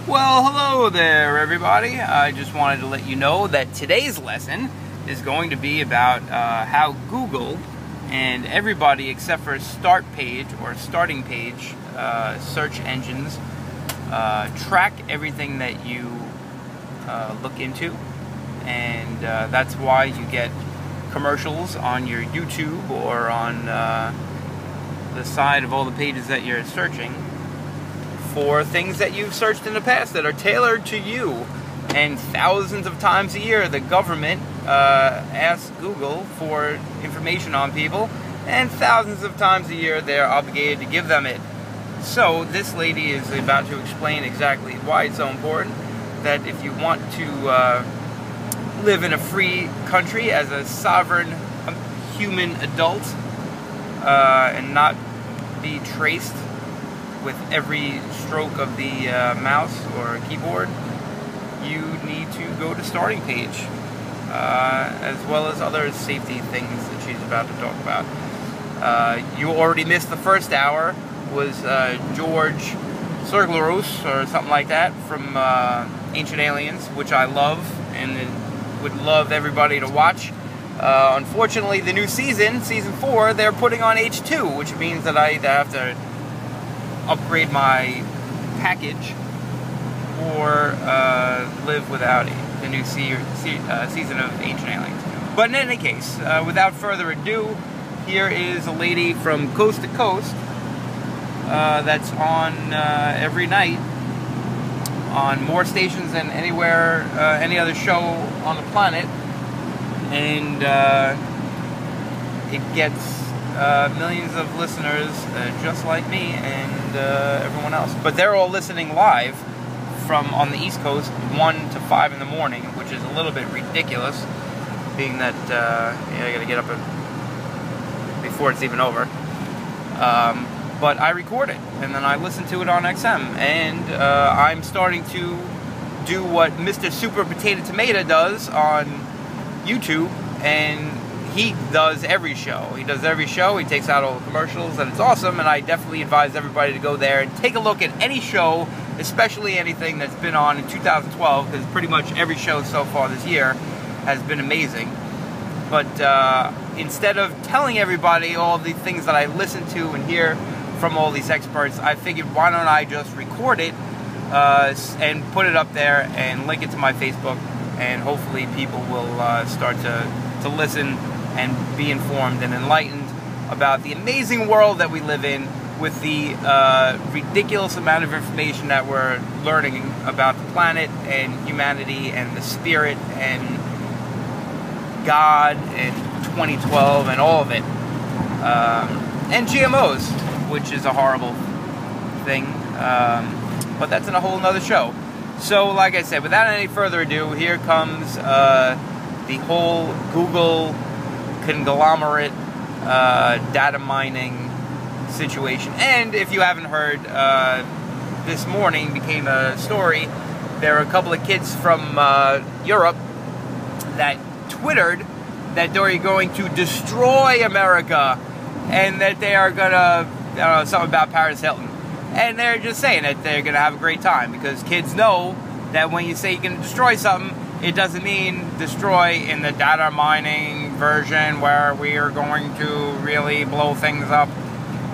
Well, hello there, everybody. I just wanted to let you know that today's lesson is going to be about how Google and everybody except for start page or starting page search engines track everything that you look into, and that's why you get commercials on your YouTube or on the side of all the pages that you're searching for things that you've searched in the past that are tailored to you. And thousands of times a year the government asks Google for information on people, and thousands of times a year they're obligated to give them it. So this lady is about to explain exactly why it's so important that if you want to live in a free country as a sovereign human adult and not be traced with every stroke of the mouse or keyboard, you need to go to starting page, as well as other safety things that she's about to talk about. You already missed the first hour, was George Cirglaros or something like that from Ancient Aliens, which I love and would love everybody to watch. Unfortunately, the new season 4, they're putting on H2, which means that I either have to upgrade my package or live without the new season of Ancient Aliens. But in any case, without further ado, here is a lady from coast to coast that's on every night on more stations than anywhere, any other show on the planet, and it gets millions of listeners just like me and everyone else. But they're all listening live from on the East Coast 1 to 5 in the morning, which is a little bit ridiculous, being that I gotta get up before it's even over. But I record it and then I listen to it on XM, and I'm starting to do what Mr. Super Potato Tomato does on YouTube, and he does every show. He takes out all the commercials, and it's awesome, and I definitely advise everybody to go there and take a look at any show, especially anything that's been on in 2012, because pretty much every show so far this year has been amazing. But instead of telling everybody all the things that I listen to and hear from all these experts, I figured, why don't I just record it and put it up there and link it to my Facebook, and hopefully people will start to listen and be informed and enlightened about the amazing world that we live in, with the ridiculous amount of information that we're learning about the planet and humanity and the spirit and God and 2012 and all of it. And GMOs, which is a horrible thing, but that's in a whole nother show. So like I said, without any further ado, here comes the whole Google conglomerate data mining situation. And if you haven't heard, this morning became a story. There are a couple of kids from Europe that twittered that they're going to destroy America, and that they are gonna, I don't know, something about Paris Hilton. And they're just saying that they're gonna have a great time, because kids know that when you say you're gonna destroy something, it doesn't mean destroy in the data mining version where we are going to really blow things up.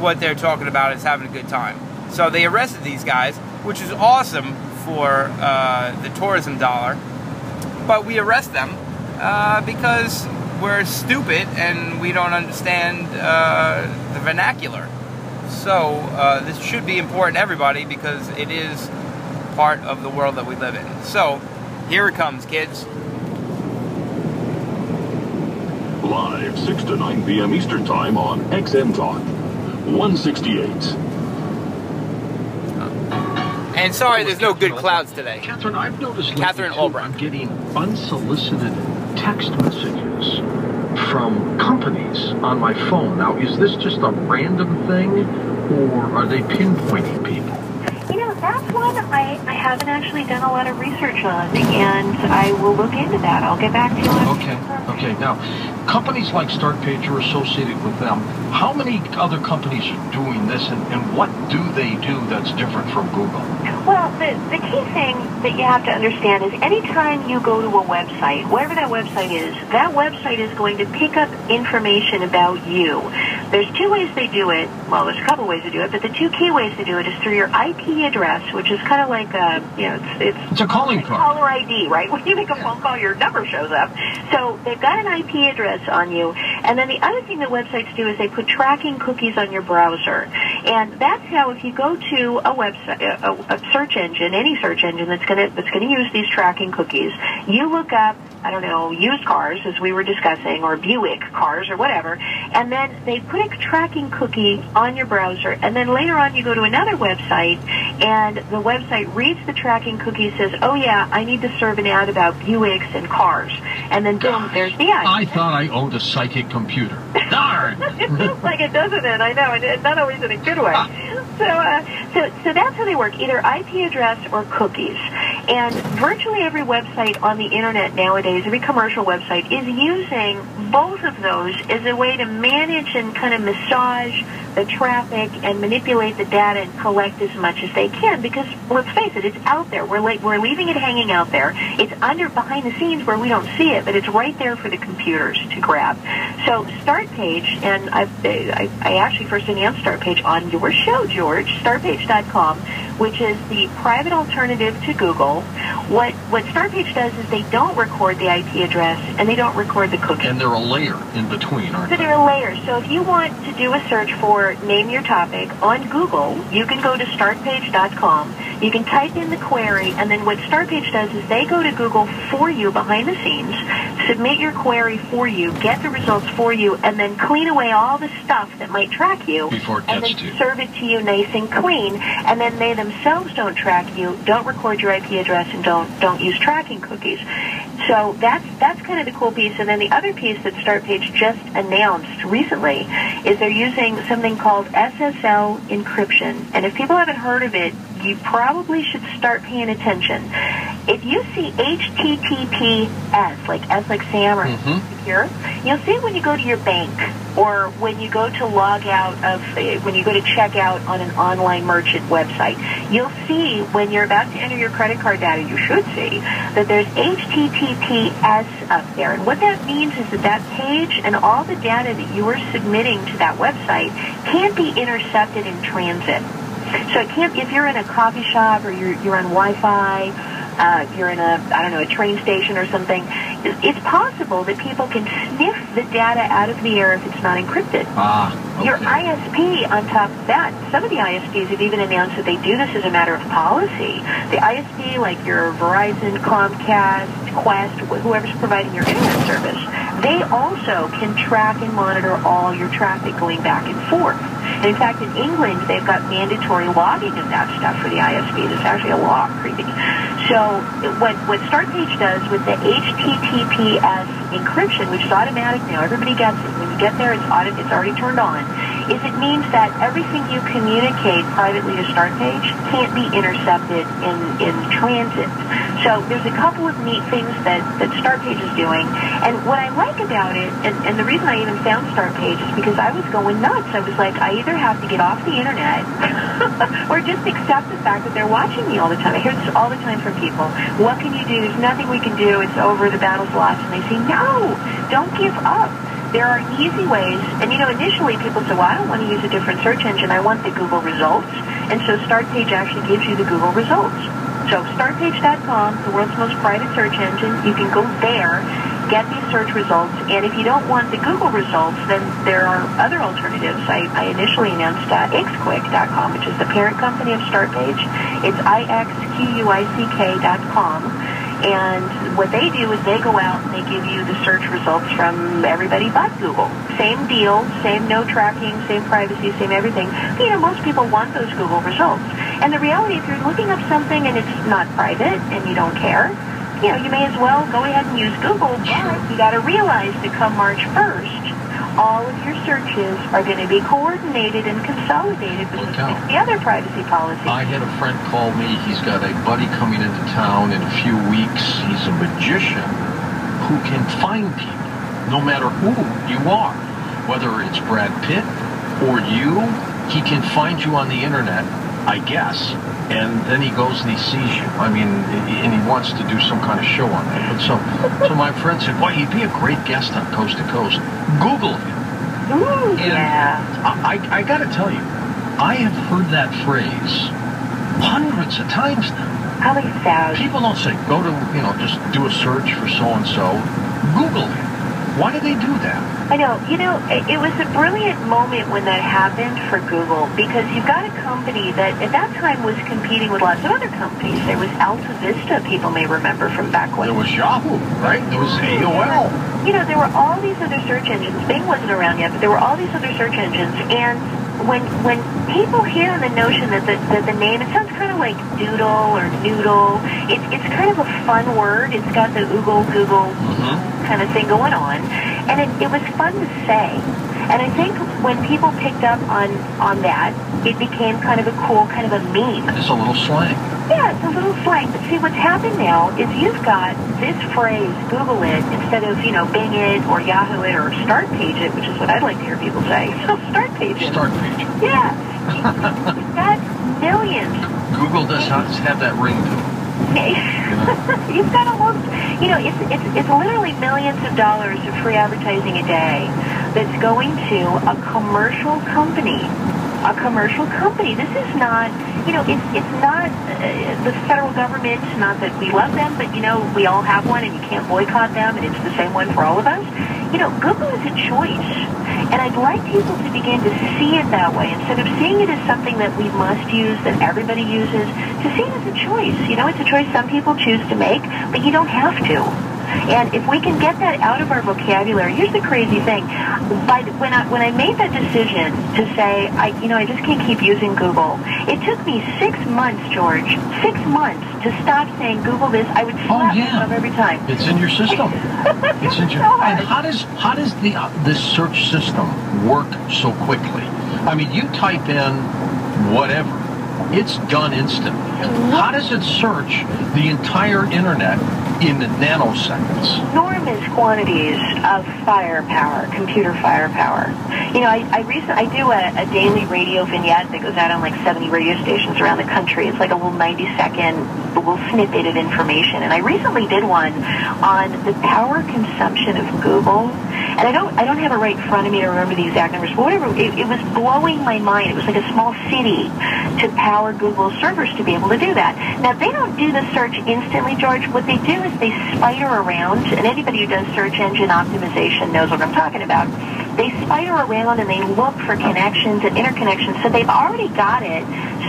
What they're talking about is having a good time. So they arrested these guys, which is awesome for the tourism dollar. But we arrest them because we're stupid and we don't understand the vernacular. So this should be important to everybody, because it is part of the world that we live in. So here it comes, kids. Live 6 to 9 p.m. Eastern Time on XM Talk 168. And sorry, there's no good clouds today. Catherine, I've noticed Catherine Albrecht. I'm getting unsolicited text messages from companies on my phone. Now, is this just a random thing, or are they pinpointing people? You know, that's one I haven't actually done a lot of research on, and I will look into that. I'll get back to you on it. Okay. Now, companies like StartPage are associated with them. How many other companies are doing this, and what do they do that's different from Google? Well, the key thing that you have to understand is anytime you go to a website, whatever that website is going to pick up information about you. There's two ways they do it. Well, there's a couple ways to do it, but the two key ways to do it is through your IP address, which is kind of like it's a calling card. Caller ID, right? When you make a phone call, your number shows up. So they've got an IP address on you, and then the other thing that websites do is they put tracking cookies on your browser, and that's how if you go to a website, a search engine, any search engine that's going to use these tracking cookies, you look up, I don't know, used cars, as we were discussing, or Buick cars or whatever, and then they put a tracking cookie on your browser, and then later on you go to another website, and the website reads the tracking cookie, says, oh yeah, I need to serve an ad about Buicks and cars, and then boom, there's the ad. I thought I owned a psychic computer. Darn! It feels like it, doesn't it? I know, and not always in a good way. So that's how they work, either IP address or cookies. And virtually every website on the internet nowadays, every commercial website, is using both of those as a way to manage and kind of massage the traffic and manipulate the data and collect as much as they can, because let's face it, it's out there. We're leaving it hanging out there. It's behind the scenes where we don't see it, but it's right there for the computers to grab. So StartPage, and I actually first announced StartPage on your show, George, startpage.com, which is the private alternative to Google. What StartPage does is they don't record the IP address and they don't record the cookie. And they're a layer in between, aren't they? So they're a layer. So if you want to do a search for name your topic on Google, you can go to startpage.com. You can type in the query, and then what StartPage does is they go to Google for you behind the scenes, submit your query for you, get the results for you, and then clean away all the stuff that might track you. Before it and gets then to you. serve it to you nice and clean. And then they themselves don't track you, don't record your IP address, and don't use tracking cookies. So that's kind of the cool piece. And then the other piece that StartPage just announced recently is they're using something called SSL encryption. And if people haven't heard of it, you probably should start paying attention. If you see HTTPS, like S like Sam or secure, you'll see it when you go to your bank or when you go to log out of, when you go to check out on an online merchant website. You'll see when you're about to enter your credit card data, you should see that there's HTTPS up there. And what that means is that page and all the data that you are submitting to that website can't be intercepted in transit. So it can't, if you're in a coffee shop or you're on Wi-Fi, you're in a train station or something, it's possible that people can sniff the data out of the air if it's not encrypted. Okay. Your ISP, on top of that, some of the ISPs have even announced that they do this as a matter of policy. The ISP, like your Verizon, Comcast, Quest, whoever's providing your internet service, they also can track and monitor all your traffic going back and forth. And in fact, in England, they've got mandatory logging of that stuff for the ISPs. It's actually a law, creepy. So what StartPage does with the HTTPS encryption, which is automatic now, everybody gets it. When you get there, it's already turned on, is it means that everything you communicate privately to StartPage can't be intercepted in transit. So there's a couple of neat things that StartPage is doing. And what I like about it, and the reason I even found StartPage is because I was going nuts. I was like, I either have to get off the internet or just accept the fact that they're watching me all the time. I hear this all the time from people. What can you do? There's nothing we can do. It's over. The battle's lost. And they say, no, don't give up. There are easy ways. And, initially people say, well, I don't want to use a different search engine. I want the Google results. And so StartPage actually gives you the Google results. So startpage.com, the world's most private search engine, you can go there, get these search results, and if you don't want the Google results, then there are other alternatives. I initially announced xquick.com, which is the parent company of StartPage. It's ixquick.com. And what they do is they go out and they give you the search results from everybody but Google. Same deal, same no tracking, same privacy, same everything. But, most people want those Google results. And the reality, if you're looking up something and it's not private and you don't care, you may as well go ahead and use Google. But you got to realize that come March 1st, all of your searches are going to be coordinated and consolidated with the other privacy policies. I had a friend call me. He's got a buddy coming into town in a few weeks. He's a magician who can find people, no matter who you are. Whether it's Brad Pitt or you, he can find you on the internet, I guess, and then he goes and he sees you. I mean, and he wants to do some kind of show on that. But so my friend said, boy, he'd be a great guest on Coast to Coast. Google him. Ooh, And yeah. I got to tell you, I have heard that phrase hundreds of times now. Probably thousands. People don't say, go to, just do a search for so-and-so. Google him. Why do they do that? I know. It was a brilliant moment when that happened for Google, because you've got a company that at that time was competing with lots of other companies. There was Alta Vista, people may remember from back when. There was Yahoo, right? There was AOL. There were all these other search engines. Bing wasn't around yet, but there were all these other search engines. And when people hear the notion that the name, it sounds kind of like doodle or noodle. It's kind of a fun word. It's got the oogle google kind of thing going on, and it was fun to say. And I think when people picked up on that, it became kind of a cool, kind of a meme. It's a little slang. Yeah, it's a little slang. But see, what's happened now is you've got this phrase, Google it, instead of, Bing it or Yahoo it or start page it, which is what I'd like to hear people say. So start page it. Start page. Yeah. You've got millions. Google does not have that ring to it. You've got almost, it's literally millions of dollars of free advertising a day that's going to a commercial company. A commercial company. This is not, it's not the federal government. Not that we love them, but we all have one, and you can't boycott them, and it's the same one for all of us. Google is a choice, and I'd like people to begin to see it that way instead of seeing it as something that we must use, that everybody uses. To see it as a choice. It's a choice some people choose to make, but you don't have to. And if we can get that out of our vocabulary, here's the crazy thing. When I made that decision to say, I just can't keep using Google, it took me 6 months, George, 6 months to stop saying Google this. I would slap myself every time. It's in your system. It's in your. And how does this search system work so quickly? I mean, you type in whatever, it's done instantly. How does it search the entire internet in nanoseconds? Enormous quantities of firepower, computer firepower. I do a daily radio vignette that goes out on like 70 radio stations around the country. It's like a little 90-second little snippet of information. And I recently did one on the power consumption of Google. And I don't have it right in front of me to remember the exact numbers, but whatever, it was blowing my mind. It was like a small city to power Google servers to be able to do that. Now, they don't do the search instantly, George. What they do is they spider around, and anybody who does search engine optimization knows what I'm talking about. They spider around and they look for connections and interconnections, so they've already got it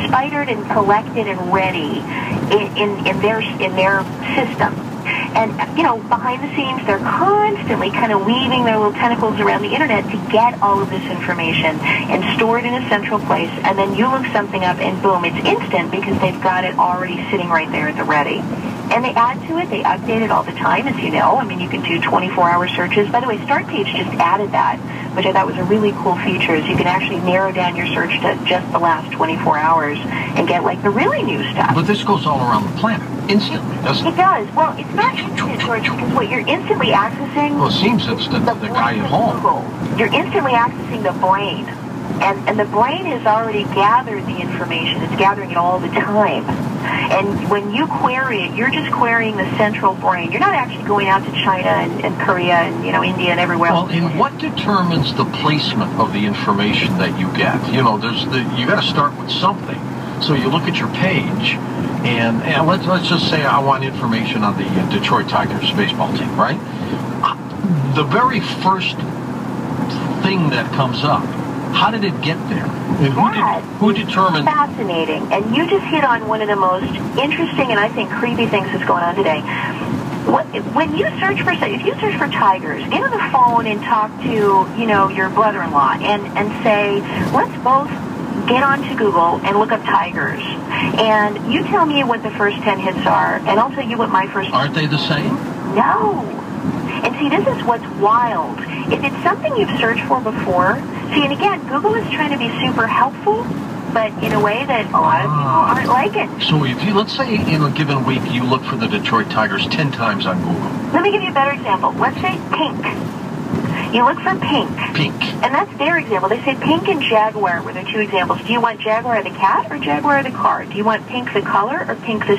spidered and collected and ready in their system. And, behind the scenes, they're constantly kind of weaving their little tentacles around the internet to get all of this information and store it in a central place. And then you look something up and boom, it's instant because they've got it already sitting right there at the ready. And they add to it, they update it all the time, as you know. I mean, you can do 24-hour searches. By the way, StartPage just added that, which I thought was a really cool feature, is you can actually narrow down your search to just the last 24 hours and get, like, the really new stuff. But this goes all around the planet, instantly, doesn't it? It does. Well, it's not instant, George, because what you're instantly accessing... Well, it seems instant to the guy at home. Google. You're instantly accessing the brain. And the brain has already gathered the information. It's gathering it all the time. And when you query it, you're just querying the central brain. You're not actually going out to China and Korea and, India and everywhere else. Well, and what determines the placement of the information that you get? You got to start with something. So you look at your page, and let's just say I want information on the Detroit Tigers baseball team, right? The very first thing that comes up, how did it get there? And who determined? Fascinating. And you just hit on one of the most interesting and I think creepy things that's going on today. When you search for, if you search for tigers, get on the phone and talk to, your brother-in-law and say, let's both get onto Google and look up tigers. And you tell me what the first 10 hits are, and I'll tell you what my first... Aren't they the same? No. And see, this is what's wild. If it's something you've searched for before, see, and again, Google is trying to be super helpful, but in a way that a lot of people aren't liking. So if you, let's say in a given week, you look for the Detroit Tigers 10 times on Google. Let me give you a better example. Let's say pink. You look for pink. Pink. And that's their example. They say pink and Jaguar were their two examples. Do you want Jaguar the cat or Jaguar the car? Do you want pink the color or pink the